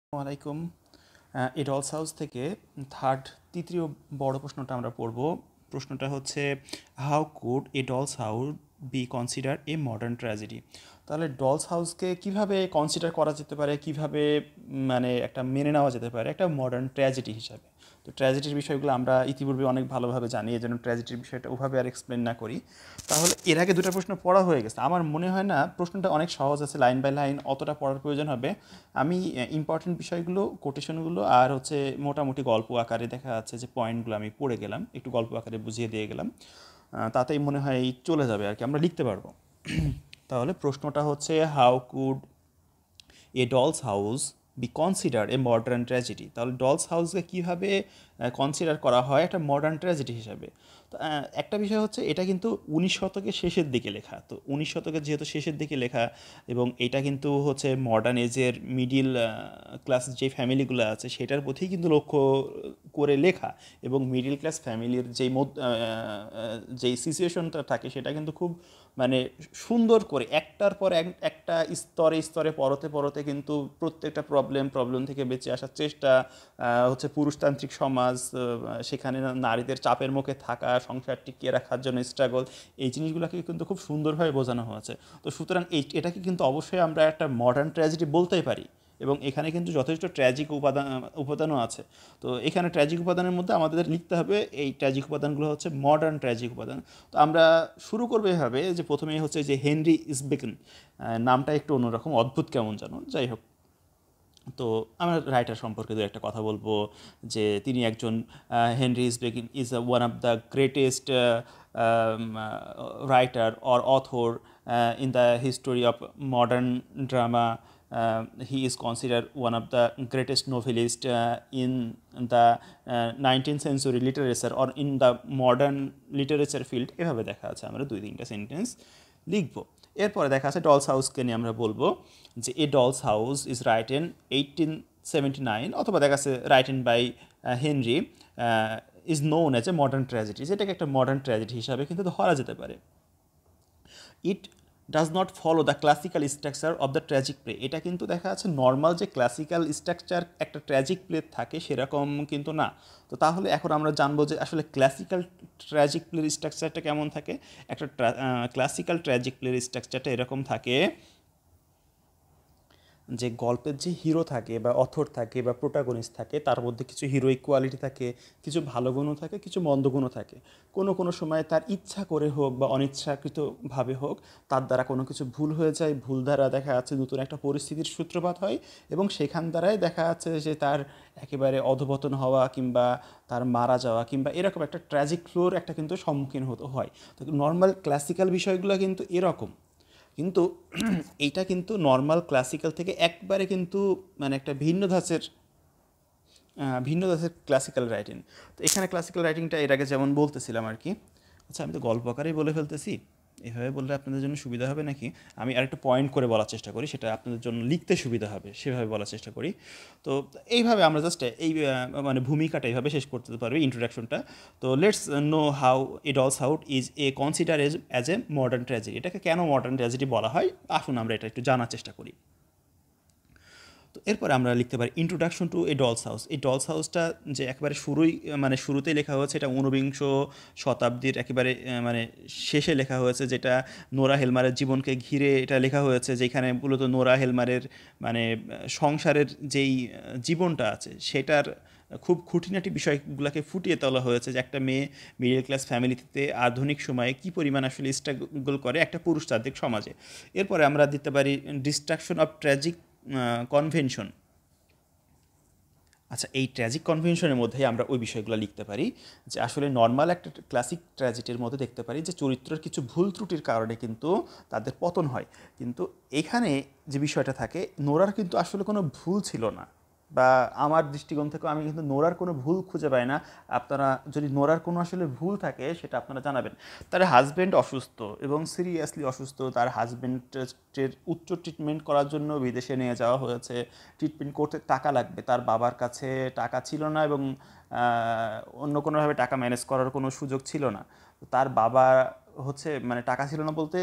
আসসালামাইকুম। এডলস হাউস থেকে তৃতীয় বড় প্রশ্নটা আমরা পড়ব। প্রশ্নটা হচ্ছে, how could A doll's house be consider A modern tragedy? তাহলে ডলস হাউসকে কিভাবে কনসিডার করা যেতে পারে, কিভাবে মানে একটা মেনে নেওয়া যেতে পারে একটা মডার্ন ট্র্যাজেডি হিসাবে? তো ট্র্যাজেডির বিষয়গুলো আমরা ইতিপূর্বে অনেক ভালোভাবে জানি, এই জন্য ট্র্যাজেডির বিষয়টা ওভাবে আর এক্সপ্লেন না করি। তাহলে এর আগে দুটো প্রশ্ন পড়া হয়ে গেছে, আমার মনে হয় না প্রশ্নটা অনেক সহজ আছে, লাইন বাই লাইন অতটা পড়ার প্রয়োজন হবে। আমি ইম্পর্টেন্ট বিষয়গুলো, কোটেশনগুলো আর হচ্ছে মোটামুটি গল্প আকারে দেখা যাচ্ছে যে পয়েন্টগুলো আমি পড়ে গেলাম, একটু গল্প আকারে বুঝিয়ে দিয়ে গেলাম, তাতেই মনে হয় চলে যাবে আর কি, আমরা লিখতে পারবো। তাহলে প্রশ্নটা হচ্ছে, how could A doll's house be consider A modern tragedy? তাহলে ডলস হাউসকে কীভাবে কনসিডার করা হয় একটা মডার্ন ট্র্যাজেডি হিসাবে? তো একটা বিষয় হচ্ছে, এটা কিন্তু 19 শতকের শেষের দিকে লেখা। তো 19 শতকের যেহেতু শেষের দিকে লেখা, এবং এটা কিন্তু হচ্ছে মডার্ন এজের মিডিল ক্লাস যে ফ্যামিলিগুলো আছে সেটার প্রতিই কিন্তু লক্ষ্য করে লেখা, এবং মিডিল ক্লাস ফ্যামিলির যেই সিচুয়েশনটা থাকে সেটা কিন্তু খুব মানে সুন্দর করে একটার পর একটা স্তরে স্তরে পরতে পরতে কিন্তু প্রত্যেকটা প্রবলেম থেকে বেঁচে আসার চেষ্টা, হচ্ছে পুরুষতান্ত্রিক সমাজ, সেখানে নারীদের চাপের মুখে থাকা, সংসার টিকিয়ে রাখার জন্য স্ট্রাগল, এই জিনিসগুলোকে কিন্তু খুব সুন্দরভাবে বোঝানো হয়েছে। তো সুতরাং এটাকে কিন্তু অবশ্যই আমরা একটা মডার্ন ট্র্যাজেডি বলতেই পারি, এবং এখানে কিন্তু যথেষ্ট ট্র্যাজিক উপাদানও আছে। তো এখানে ট্র্যাজিক উপাদানের মধ্যে আমাদের লিখতে হবে, এই ট্র্যাজিক উপাদানগুলো হচ্ছে মডার্ন ট্র্যাজিক উপাদান। তো আমরা শুরু করবো এভাবে যে, প্রথমেই হচ্ছে যে হেনরি ইসবেকেন, নামটা একটু অন্যরকম, অদ্ভুত কেমন জানো, যাই হোক। তো আমরা রাইটার সম্পর্কে দু একটা কথা বলবো, যে তিনি একজন, Henrik Ibsen is one of the greatest writer or author in the history of modern drama. He is considered one of the greatest novelists in the 19th century literature or in the modern literature field. এভাবে দেখা আছে, আমরা 2-3টা sentence লিখবো। এরপরে দেখা আছে dolls হাউসকে নিয়ে আমরা বলবো যে, a doll's house is written 1879, অথবা দেখা আছে written by Henry, is known as a modern tragedy, যেটাকে একটা মডার্ন ট্র্যাজেডি হিসাবে কিন্তু ধরা যেতে পারে। It does not follow the classical structure of the tragic play. এটা কিন্তু দেখা যাচ্ছে নর্মাল যে ক্লাসিক্যাল স্ট্রাকচার একটা ট্র্যাজিক প্লে থাকে সেরকম কিন্তু না। তো তাহলে এখন আমরা জানবো যে আসলে ক্লাসিক্যাল ট্র্যাজিক প্লের স্ট্রাকচারটা কেমন থাকে। একটা ক্লাসিক্যাল ট্র্যাজিক প্লের স্ট্রাকচারটা এরকম থাকে যে, গল্পের যে হিরো থাকে বা অথর থাকে বা প্রোটাগনিস্ট থাকে, তার মধ্যে কিছু হিরোইক কোয়ালিটি থাকে, কিছু ভালো গুণও থাকে, কিছু মন্দ গুণও থাকে। কোনো কোনো সময় তার ইচ্ছা করে হোক বা অনিচ্ছাকৃতভাবে হোক, তার দ্বারা কোনো কিছু ভুল হয়ে যায়, ভুল দ্বারা দেখা যাচ্ছে নতুন একটা পরিস্থিতির সূত্রপাত হয়, এবং সেখান দ্বারাই দেখা যাচ্ছে যে তার একেবারে অধঃপতন হওয়া, কিংবা তার মারা যাওয়া, কিংবা এরকম একটা ট্র্যাজিক ফ্লোর একটা কিন্তু সম্মুখীন হতে হয়। তো নর্মাল ক্লাসিক্যাল বিষয়গুলো কিন্তু এরকম, কিন্তু এইটা কিন্তু নর্মাল ক্লাসিক্যাল থেকে একবারে কিন্তু মানে একটা ভিন্ন ধাঁচের ক্লাসিক্যাল রাইটিং। তো এখানে ক্লাসিক্যাল রাইটিংটা এর আগে যেমন বলতেছিলাম আর কি। আচ্ছা, আমি তো গল্প আকারেই বলে ফেলতেছি, এভাবে বললে আপনাদের জন্য সুবিধা হবে নাকি? আমি আরেকটু পয়েন্ট করে বলার চেষ্টা করি, সেটা আপনাদের জন্য লিখতে সুবিধা হবে, সেভাবে বলার চেষ্টা করি। তো এইভাবে আমরা জাস্ট এই মানে ভূমিকাটা এইভাবে শেষ করতে পারবো, ইন্ট্রোডাকশনটা। তো let's know how A doll's house is a consider as a modern tragedy. এটাকে কেন মডার্ন ট্র্যাজেডি বলা হয়, আসুন আমরা এটা একটু জানার চেষ্টা করি। তো এরপরে আমরা লিখতে পারি introduction to A doll's house. এই ডলস হাউসটা যে একেবারে মানে শুরুতেই লেখা হয়েছে, এটা 19 শতাব্দীর একেবারে মানে শেষে লেখা হয়েছে, যেটা নোরা হেলমারের জীবনকে ঘিরে এটা লেখা হয়েছে, যেখানে মূলত নোরা হেলমারের মানে সংসারের যেই জীবনটা আছে সেটার খুব খুঁটিনাটি বিষয়গুলোকে ফুটিয়ে তোলা হয়েছে, যে একটা মেয়ে মিডল ক্লাস ফ্যামিলিতে আধুনিক সময়ে কী পরিমাণ আসলে স্ট্রাগল করে একটা পুরুষতান্ত্রিক সমাজে। এরপরে আমরা দিতে পারি ডিস্ট্রাকশন অফ ট্র্যাজিক কনভেনশন। আচ্ছা, এই ট্র্যাজিক কনভেনশনের মধ্যেই আমরা ওই বিষয়গুলো লিখতে পারি, যে আসলে নর্মাল একটা ক্লাসিক ট্র্যাজেডির মধ্যে দেখতে পারি যে চরিত্রের কিছু ভুল ত্রুটির কারণে কিন্তু তাদের পতন হয়, কিন্তু এখানে যে বিষয়টা থাকে, নোরার কিন্তু আসলে কোনো ভুল ছিল না, বা আমার দৃষ্টিকোণ থেকে আমি কিন্তু নোরার কোনো ভুল খুঁজে পাই না। আপনারা যদি নোরার কোনো আসলে ভুল থাকে সেটা আপনারা জানাবেন। তার হাজব্যান্ড অসুস্থ এবং সিরিয়াসলি অসুস্থ, তার হাজব্যান্ডের উচ্চ ট্রিটমেন্ট করার জন্য বিদেশে নিয়ে যাওয়া হয়েছে, ট্রিটমেন্ট করতে টাকা লাগবে, তার বাবার কাছে টাকা ছিল না, এবং অন্য কোনোভাবে টাকা ম্যানেজ করার কোনো সুযোগ ছিল না। তার বাবা হচ্ছে মানে টাকা ছিল না বলতে,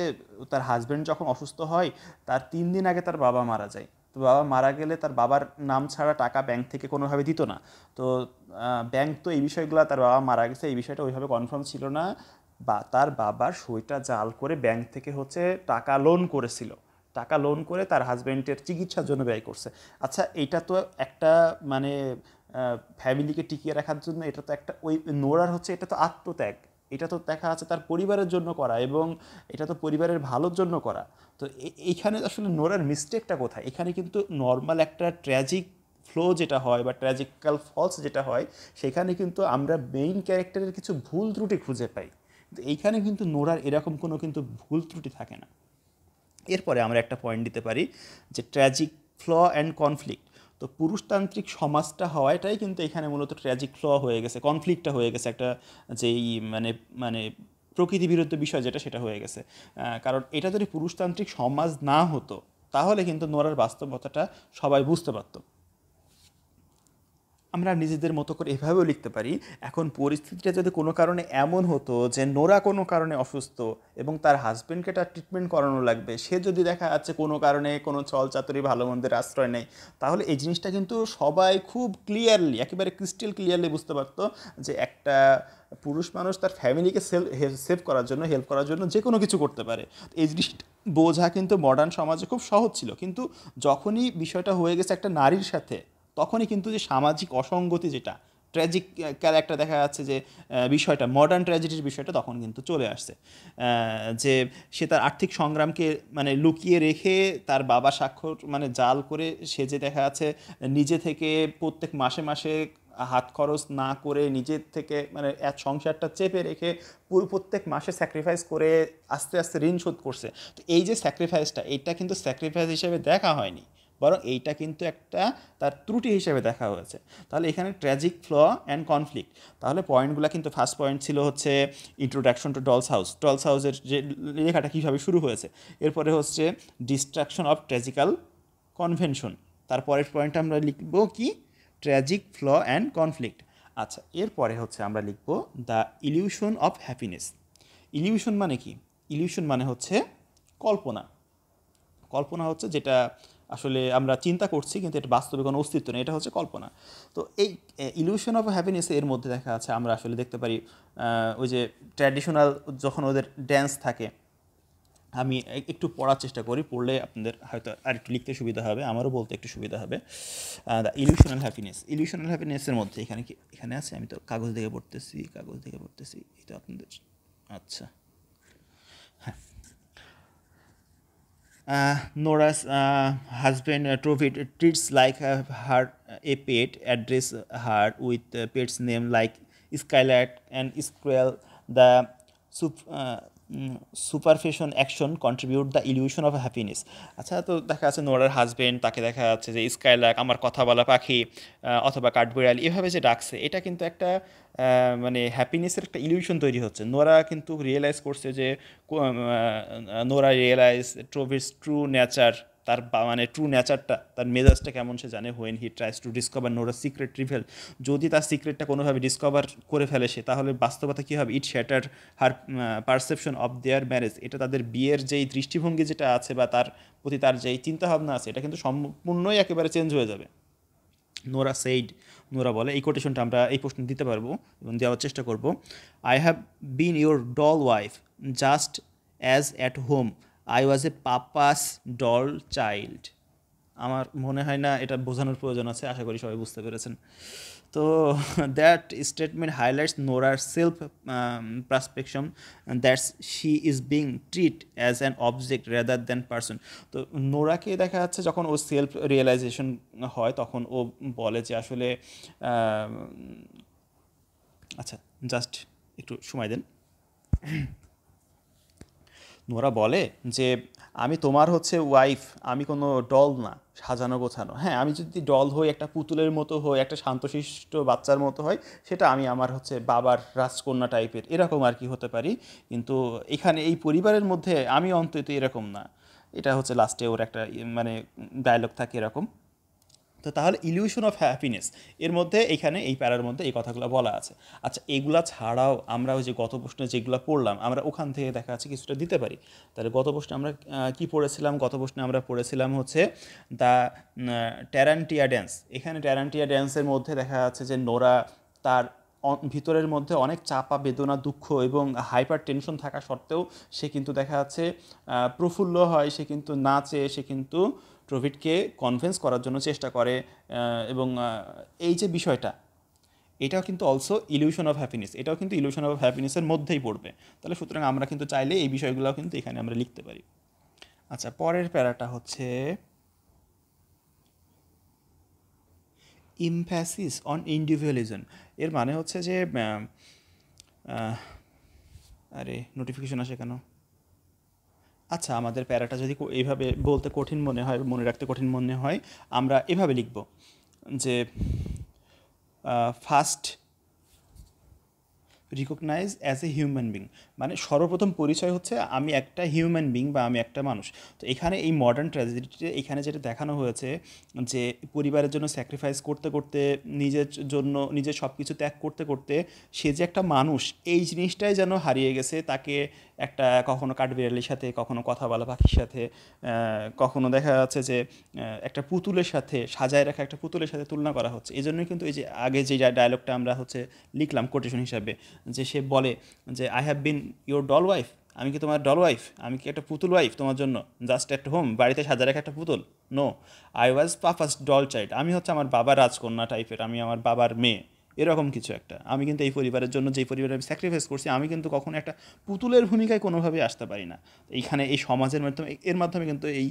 তার হাজব্যান্ড যখন অসুস্থ হয় তার 3 দিন আগে তার বাবা মারা যায়। তো বাবা মারা গেলে তার বাবার নাম ছাড়া টাকা ব্যাংক থেকে কোনোভাবে দিত না। তো ব্যাংক তো এই বিষয়গুলো, তার বাবা মারা গেছে এই বিষয়টা ওইভাবে কনফার্ম ছিল না, বা তার বাবার সইটা জাল করে ব্যাংক থেকে হচ্ছে টাকা লোন করেছিল, টাকা লোন করে তার হাজব্যান্ডের চিকিৎসার জন্য ব্যয় করছে। আচ্ছা, এইটা তো একটা মানে ফ্যামিলিকে টিকিয়ে রাখার জন্য, এটা তো একটা ওই নোরার হচ্ছে এটা তো আত্মত্যাগ, এটা তো দেখা আছে তার পরিবারের জন্য করা, এবং এটা তো পরিবারের ভালোর জন্য করা। তো এইখানে আসলে নোরার মিস্টেকটা কোথায়? এখানে কিন্তু নর্মাল একটা ট্র্যাজিক ফ্লো যেটা হয় বা ট্র্যাজিক্যাল ফলস যেটা হয়, সেখানে কিন্তু আমরা মেইন ক্যারেক্টারের কিছু ভুল ত্রুটি খুঁজে পাই, কিন্তু এইখানে কিন্তু নোরার এরকম কোনো কিন্তু ভুল ত্রুটি থাকে না। এরপরে আমরা একটা পয়েন্ট দিতে পারি যে ট্র্যাজিক ফ্ল অ্যান্ড কনফ্লিক্ট। তো পুরুষতান্ত্রিক সমাজটা হওয়াটাই কিন্তু এখানে মূলত ট্র্যাজিক ফ্ল হয়ে গেছে, কনফ্লিক্টটা হয়ে গেছে, একটা যেই মানে মানে প্রকৃতি বিরুদ্ধ বিষয় যেটা, সেটা হয়ে গেছে। কারণ এটা যদি পুরুষতান্ত্রিক সমাজ না হতো, তাহলে কিন্তু নোরার বাস্তবতাটা সবাই বুঝতে পারতো। আমরা নিজেদের মতো করে এভাবেও লিখতে পারি, এখন পরিস্থিতিটা যদি কোনো কারণে এমন হতো যে নোরা কোনো কারণে অসুস্থ এবং তার হাজব্যান্ডকে তার ট্রিটমেন্ট করানো লাগবে, সে যদি দেখা যাচ্ছে কোনো কারণে কোনো ছলচাতুরি ভালো মন্দের আশ্রয় নেয়, তাহলে এই জিনিসটা কিন্তু সবাই খুব ক্লিয়ারলি, একেবারে ক্রিস্টাল ক্লিয়ারলি বুঝতে পারতো যে একটা পুরুষ মানুষ তার ফ্যামিলিকে সেভ করার জন্য, হেল্প করার জন্য যে কোনো কিছু করতে পারে। এই জিনিসটা বোঝা কিন্তু মডার্ন সমাজে খুব সহজ ছিল, কিন্তু যখনই বিষয়টা হয়ে গেছে একটা নারীর সাথে, তখনই কিন্তু যে সামাজিক অসঙ্গতি, যেটা ট্র্যাজিক ক্যারেক্টার দেখা যাচ্ছে যে বিষয়টা, মডার্ন ট্র্যাজেডির বিষয়টা তখন কিন্তু চলে আসছে। যে সে তার আর্থিক সংগ্রামকে মানে লুকিয়ে রেখে তার বাবা স্বাক্ষর মানে জাল করে, সে যে দেখা যাচ্ছে নিজে থেকে প্রত্যেক মাসে মাসে হাত খরচ না করে নিজের থেকে মানে এক সংসারটা চেপে রেখে প্রত্যেক মাসে স্যাক্রিফাইস করে আস্তে আস্তে ঋণ শোধ করছে। তো এই যে স্যাক্রিফাইসটা, এইটা কিন্তু স্যাক্রিফাইস হিসেবে দেখা হয়নি, বরং এইটা কিন্তু একটা তার ত্রুটি হিসেবে দেখা হয়েছে। তাহলে এখানে ট্র্যাজিক ফ্ল অ্যান্ড কনফ্লিক্ট, তাহলে পয়েন্টগুলো কিন্তু ফার্স্ট পয়েন্ট ছিল হচ্ছে introduction to dolls house, dolls হাউসের যে লেখাটা কীভাবে শুরু হয়েছে। এরপরে হচ্ছে ডিস্ট্রাকশন অফ ট্র্যাজিক্যাল কনভেনশন, তারপরের পয়েন্ট আমরা লিখব কি, ট্র্যাজিক ফ্ল অ্যান্ড কনফ্লিক্ট। আচ্ছা, এরপরে হচ্ছে আমরা লিখব the illusion of happiness. Illusion মানে কি? ইলিউশন মানে হচ্ছে কল্পনা। কল্পনা হচ্ছে যেটা আসলে আমরা চিন্তা করছি কিন্তু এটা বাস্তবে কোনো অস্তিত্ব নেই, এটা হচ্ছে কল্পনা। তো এই ইলিউশন অফ হ্যাপিনেস এর মধ্যে দেখা আছে আমরা আসলে দেখতে পারি ওই যে ট্র্যাডিশনাল যখন ওদের ড্যান্স থাকে, আমি একটু পড়ার চেষ্টা করি, পড়লে আপনাদের হয়তো আর একটু লিখতে সুবিধা হবে, আমারও বলতে একটু সুবিধা হবে। দ্য ইলিউশনাল হ্যাপিনেস, ইলিউশনাল হ্যাপিনেসের মধ্যে এখানে কি, এখানে আছে, আমি তো কাগজ থেকে পড়তেছি, কাগজ থেকে পড়তেছি, এই তো আপনাদের, আচ্ছা হ্যাঁ। Nora's husband Trovid treats like her a pet, address her with pet's name like Skylark and Squirrel. The superficial action contribute the illusion of happiness. আচ্ছা, তো দেখা যাচ্ছে নোরার হাজবেন্ড, তাকে দেখা যাচ্ছে যে স্কাইলার্ক, আমার কথা বলা পাখি, অথবা কাঠবিড়ালি, এভাবে যে ডাকছে, এটা কিন্তু একটা মানে হ্যাপিনেসের একটা ইলিউশন তৈরি হচ্ছে। নোরা কিন্তু রিয়েলাইজ করছে যে Nora realize Torvald's true nature, তার মানে ট্রু নেচারটা, তার মেজাজটা কেমন সে জানে। When he tries to discover নোরার সিক্রেট রিভেল, যদি তার সিক্রেটটা কোনোভাবে ডিসকভার করে ফেলে সে, তাহলে বাস্তবতা কী হবে, it shatter her perception of their marriage, এটা তাদের বিয়ের যেই দৃষ্টিভঙ্গি যেটা আছে বা তার প্রতি তার যেই চিন্তাভাবনা আছে, এটা কিন্তু সম্পূর্ণই একেবারে চেঞ্জ হয়ে যাবে। নোরা সেইড, নোরা বলে, এই কোটেশনটা আমরা এই প্রশ্ন দিতে পারবো এবং দেওয়ার চেষ্টা করব। I have been your doll wife just as at home, I was A papa's doll child. আমার মনে হয় না এটা বোঝানোর প্রয়োজন আছে, আশা করি সবাই বুঝতে পেরেছেন। তো দ্যাট স্টেটমেন্ট হাইলাইটস নোরার self perception, that's she is being treat as an object rather than person. তো নোরাকে দেখা যাচ্ছে যখন ও সেলফ রিয়েলাইজেশন হয়, তখন ও বলে যে আসলে আচ্ছা জাস্ট একটু সময় দেন। নোরা বলে যে আমি তোমার হচ্ছে ওয়াইফ, আমি কোনো ডল না সাজানো গোছানো। হ্যাঁ, আমি যদি ডল হই, একটা পুতুলের মতো হই, একটা শান্তশিষ্ট বাচ্চার মতো হয়, সেটা আমি আমার হচ্ছে বাবার রাজকন্যা টাইপের এরকম আর কি হতে পারি, কিন্তু এখানে এই পরিবারের মধ্যে আমি অন্তত এরকম না। এটা হচ্ছে লাস্টে ওর একটা মানে ডায়লগ থাকে এরকম। তো তাহলে ইলিউশন অফ হ্যাপিনেস এর মধ্যে এখানে এই প্যারার মধ্যে এই কথাগুলো বলা আছে। আচ্ছা, এগুলা ছাড়াও আমরা ওই যে গত প্রশ্নে যেগুলো পড়লাম আমরা ওখান থেকে দেখা যাচ্ছে কিছুটা দিতে পারি। তাহলে গত প্রশ্নে আমরা কি পড়েছিলাম? গত প্রশ্নে আমরা পড়েছিলাম হচ্ছে দ্য ট্যারান্টিয়া ড্যান্স। এখানে ট্যারান্টিয়া ড্যান্সের মধ্যে দেখা যাচ্ছে যে নোরা তার ভিতরের মধ্যে অনেক চাপা বেদনা, দুঃখ এবং হাইপার টেনশন থাকা সত্ত্বেও সে কিন্তু দেখা যাচ্ছে প্রফুল্ল হয়, সে কিন্তু নাচে, সে কিন্তু ট্রোভিডকে কনভিন্স করার জন্য চেষ্টা করে, এবং এই যে বিষয়টা, এটাও কিন্তু অলসো ইলিউশন অফ হ্যাপিনেস, এটাও কিন্তু ইলিউশন অফ হ্যাপিনেসের মধ্যেই পড়বে। তাহলে সুতরাং আমরা কিন্তু চাইলে এই বিষয়গুলোও কিন্তু এখানে আমরা লিখতে পারি। আচ্ছা, পরের প্যারাটা হচ্ছে ইমফ্যাসিস অন ইন্ডিভিজুয়ালিজম। এর মানে হচ্ছে যে আরে নোটিফিকেশন আসে কেন? আচ্ছা, আমাদের প্যারাটা যদি এইভাবে বলতে কঠিন মনে হয়, মনে রাখতে কঠিন মনে হয়, আমরা এভাবে লিখব যে first recognise as a human being, মানে সর্বপ্রথম পরিচয় হচ্ছে আমি একটা হিউম্যান বিং বা আমি একটা মানুষ। তো এখানে এই মডার্ন ট্র্যাজেডিতে এখানে যেটা দেখানো হয়েছে যে পরিবারের জন্য স্যাক্রিফাইস করতে করতে, নিজের জন্য নিজের সব কিছু ত্যাগ করতে করতে সে যে একটা মানুষ, এই জিনিসটাই যেন হারিয়ে গেছে। তাকে একটা কখনো কাঠবিড়ালির সাথে, কখনো কথা বলা পাখির সাথে, কখনো দেখা যাচ্ছে যে একটা পুতুলের সাথে, সাজায় রাখা একটা পুতুলের সাথে তুলনা করা হচ্ছে। এই জন্যই কিন্তু এই যে আগে যে ডায়লগটা আমরা হচ্ছে লিখলাম কোটেশন হিসাবে, যে সে বলে যে I have been your doll wife, আমি কি তোমার ডল ওয়াইফ, আমি কি একটা পুতুল ওয়াইফ তোমার জন্য, জাস্ট অ্যাট হোম, বাড়িতে সাজা রাখা একটা পুতুল? No, I was papa's doll child, আমি হচ্ছে আমার বাবার রাজকন্যা টাইপের, আমি আমার বাবার মেয়ে, এরকম কিছু একটা। আমি কিন্তু এই পরিবারের জন্য, যেই পরিবারে আমি স্যাক্রিফাইস করছি, আমি কিন্তু কখনো একটা পুতুলের ভূমিকায় কোনোভাবেই আসতে পারি না। এইখানে এই সমাজের মাধ্যমে, এর মাধ্যমে কিন্তু এই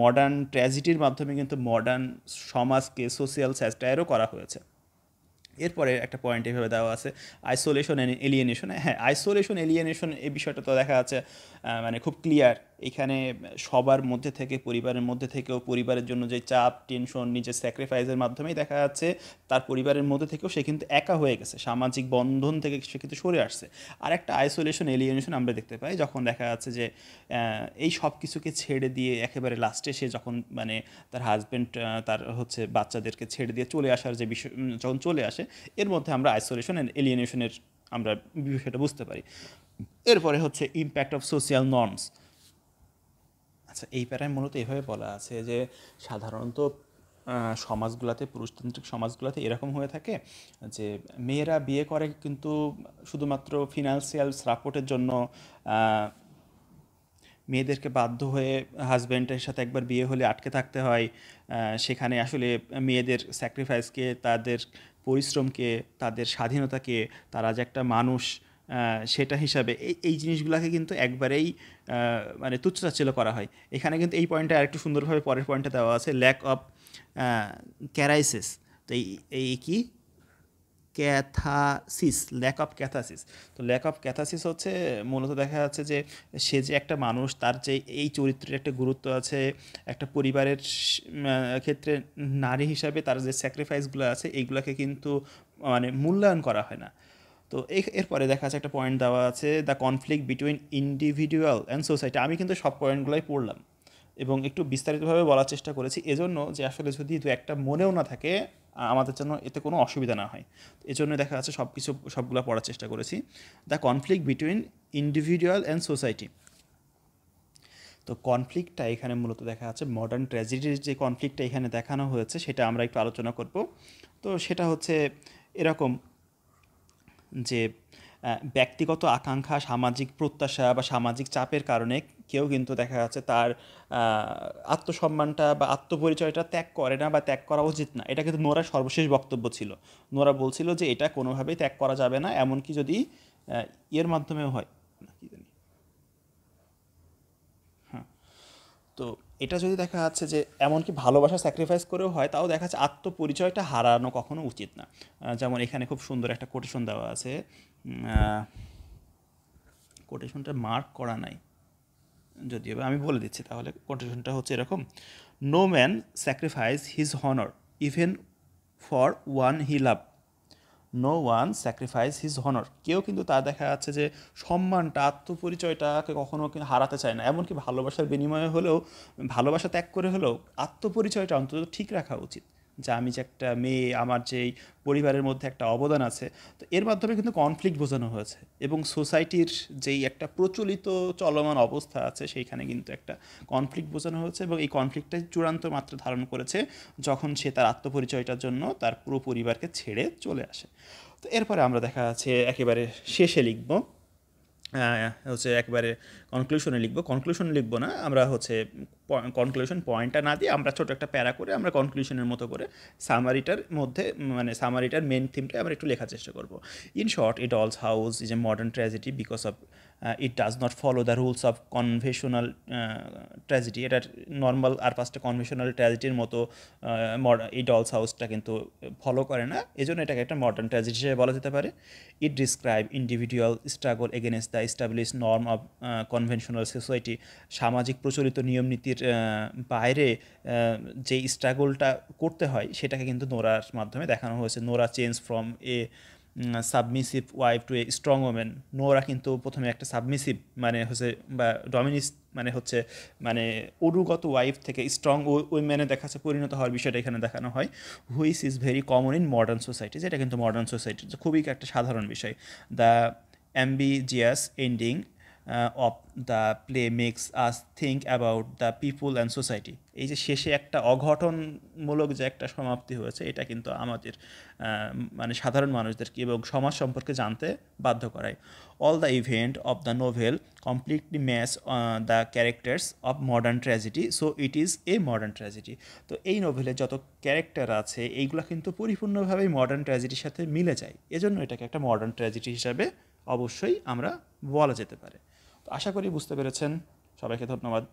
মডার্ন ট্র্যাজেডির মাধ্যমে কিন্তু মডার্ন সমাজকে সোশিয়াল স্যাটায়ারও করা হয়েছে। এরপরে একটা পয়েন্ট এভাবে দেওয়া আছে আইসোলেশন অ্যান্ড এলিয়েনেশন। হ্যাঁ, আইসোলেশন এলিয়েনেশন এই বিষয়টা তো দেখা যাচ্ছে মানে খুব ক্লিয়ার। এখানে সবার মধ্যে থেকে, পরিবারের মধ্যে থেকেও পরিবারের জন্য যে চাপ, টেনশন, নিজের স্যাক্রিফাইসের মাধ্যমেই দেখা যাচ্ছে তার পরিবারের মধ্যে থেকেও সে কিন্তু একা হয়ে গেছে, সামাজিক বন্ধন থেকে সে কিন্তু সরে আসছে। আর একটা আইসোলেশন এলিয়েনেশন আমরা দেখতে পাই যখন দেখা যাচ্ছে যে এই সব কিছুকে ছেড়ে দিয়ে একেবারে লাস্টে সে যখন মানে তার হাজব্যান্ড, তার হচ্ছে বাচ্চাদেরকে ছেড়ে দিয়ে চলে আসার যে বিষয় যখন চলে আসে, এর মধ্যে আমরা আইসোলেশন অ্যান্ড এলিয়েনেশনের আমরা বিষয়টা বুঝতে পারি। এরপরে হচ্ছে ইম্প্যাক্ট অফ সোশিয়াল নর্মস। আচ্ছা, এই প্যারায় মূলত এভাবে বলা আছে যে সাধারণত সমাজগুলোতে, পুরুষতান্ত্রিক সমাজগুলোতে এরকম হয়ে থাকে যে মেয়েরা বিয়ে করে কিন্তু শুধুমাত্র ফিনান্সিয়াল সাপোর্টের জন্য। মেয়েদেরকে বাধ্য হয়ে হাজব্যান্ডের সাথে একবার বিয়ে হলে আটকে থাকতে হয়। সেখানে আসলে মেয়েদের স্যাক্রিফাইসকে, তাদের পরিশ্রমকে, তাদের স্বাধীনতাকে, তারা যে একটা মানুষ সেটা হিসাবে এই জিনিসগুলোকে কিন্তু একবারেই মানে তুচ্ছতাচ্ছিল্য করা হয়। এখানে কিন্তু এই পয়েন্টটা আরেকটু সুন্দরভাবে পরের পয়েন্টটা দেওয়া আছে, ল্যাক অফ ক্যারাইসিস। তো এই কি ক্যাথাসিস, ল্যাক অফ ক্যাথাসিস। তো ল্যাক অফ ক্যাথাসিস হচ্ছে মূলত দেখা যাচ্ছে যে সে যে একটা মানুষ, তার যে এই চরিত্রের একটা গুরুত্ব আছে, একটা পরিবারের ক্ষেত্রে নারী হিসাবে তার যে স্যাক্রিফাইসগুলো আছে এইগুলোকে কিন্তু মানে মূল্যায়ন করা হয় না। তো এরপরে দেখা যাচ্ছে একটা পয়েন্ট দেওয়া আছে, the conflict between individual and society. আমি কিন্তু সব পয়েন্টগুলোই পড়লাম এবং একটু বিস্তারিতভাবে বলার চেষ্টা করেছি, এজন্য যে আসলে যদি দু একটা মনেও না থাকে আমাদের জন্য এতে কোনো অসুবিধা না হয়। এজন্য দেখা যাচ্ছে সবগুলো পড়ার চেষ্টা করেছি। The conflict between individual and society. তো কনফ্লিক্টটা এখানে মূলত দেখা যাচ্ছে মডার্ন ট্র্যাজেডির যে কনফ্লিক্টটা এখানে দেখানো হয়েছে সেটা আমরা একটু আলোচনা করব। তো সেটা হচ্ছে এরকম যে ব্যক্তিগত আকাঙ্ক্ষা, সামাজিক প্রত্যাশা বা সামাজিক চাপের কারণে কেউ কিন্তু দেখা যাচ্ছে তার আত্মসম্মানটা বা আত্মপরিচয়টা ত্যাগ করে না বা ত্যাগ করা উচিত না। এটা কিন্তু নোরার সর্বশেষ বক্তব্য ছিল। নোরা বলছিল যে এটা কোনোভাবেই ত্যাগ করা যাবে না, এমনকি যদি এর মাধ্যমেও হয় না কি জানি। হ্যাঁ, তো এটা যদি দেখা যাচ্ছে যে এমনকি ভালোবাসা স্যাক্রিফাইস করেও হয়, তাও দেখা যাচ্ছে আত্মপরিচয়টা হারানো কখনো উচিত না। যেমন এখানে খুব সুন্দর একটা কোটেশন দেওয়া আছে, কোটেশনটা মার্ক করা নাই যদিও, আমি বলে দিচ্ছি তাহলে। কোটেশনটা হচ্ছে এরকম, no man sacrifice his honour even for one he love. No one sacrifice his honour. কেউ কিন্তু তার দেখা যাচ্ছে যে সম্মানটা, আত্মপরিচয়টাকে কখনো কিন্তু হারাতে চায় না, এমনকি ভালোবাসার বিনিময়ে হলেও, ভালোবাসা ত্যাগ করে হলেও আত্মপরিচয়টা অন্তত ঠিক রাখা উচিত। যে আমি যে একটা মেয়ে, আমার যেই পরিবারের মধ্যে একটা অবদান আছে, তো এর মাধ্যমে কিন্তু কনফ্লিক্ট বোঝানো হয়েছে এবং সোসাইটির যেই একটা প্রচলিত চলমান অবস্থা আছে সেইখানে কিন্তু একটা কনফ্লিক্ট বোঝানো হয়েছে এবং এই কনফ্লিক্টটাই চূড়ান্ত মাত্রা ধারণ করেছে যখন সে তার আত্মপরিচয়টার জন্য তার পুরো পরিবারকে ছেড়ে চলে আসে। তো এরপরে আমরা দেখা যাচ্ছে একেবারে শেষে লিখব, হচ্ছে একবারে কনক্লুশনে লিখবো না, আমরা হচ্ছে কনক্লুশন পয়েন্টটা না দিয়ে আমরা ছোটো একটা প্যারা করে আমরা কনক্লুশনের মতো করে সামারিটার মধ্যে মানে সামারিটার মেন থিমটা আমরা একটু লেখার চেষ্টা করব। ইন শর্ট, ইট অলস house is a modern tragedy because of it does not follow the rules of conventional tragedy. এটার নর্মাল আর পাঁচটা কনভেনশনাল ট্র্যাজেডির মতো ইট অলস হাউসটা কিন্তু ফলো করে না, এজন্য এটাকে একটা মডার্ন ট্র্যাজেডি হিসেবে বলা যেতে পারে। It describe individual struggle against the establish norm of conventional society. সামাজিক প্রচলিত নিয়মনীতির বাইরে যে স্ট্রাগলটা করতে হয় সেটাকে কিন্তু নোরার মাধ্যমে দেখানো হয়েছে। Nora change from a submissive wife to a strong women. Nora কিন্তু প্রথমে একটা সাবমিসিভ মানে হচ্ছে বা ডমিনিস্ট মানে হচ্ছে মানে অনুগত ওয়াইফ থেকে স্ট্রং উইমেনে দেখাচ্ছে পরিণত হওয়ার বিষয়টা এখানে দেখানো হয়। Which is very common in modern society, যেটা কিন্তু মডার্ন সোসাইটির খুবই একটা সাধারণ বিষয়। The ambiguous ending of the play makes us think about the people and society. এই যে শেষে একটা অঘটনমূলক যে একটা সমাপ্তি হয়েছে, এটা কিন্তু আমাদের মানে সাধারণ মানুষদেরকে এবং সমাজ সম্পর্কে জানতে বাধ্য করায়। All the event of the novel completely match the characters of modern tragedy, so it is a modern tragedy. তো এই নোভেলে যত ক্যারেক্টার আছে এইগুলো কিন্তু পরিপূর্ণভাবেই মডার্ন ট্র্যাজেডির সাথে মিলে যায়, এজন্য এটাকে একটা মডার্ন ট্র্যাজেডি হিসাবে অবশ্যই আমরা বলা যেতে পারে। তো আশা করি বুঝতে পেরেছেন। সবাইকে ধন্যবাদ।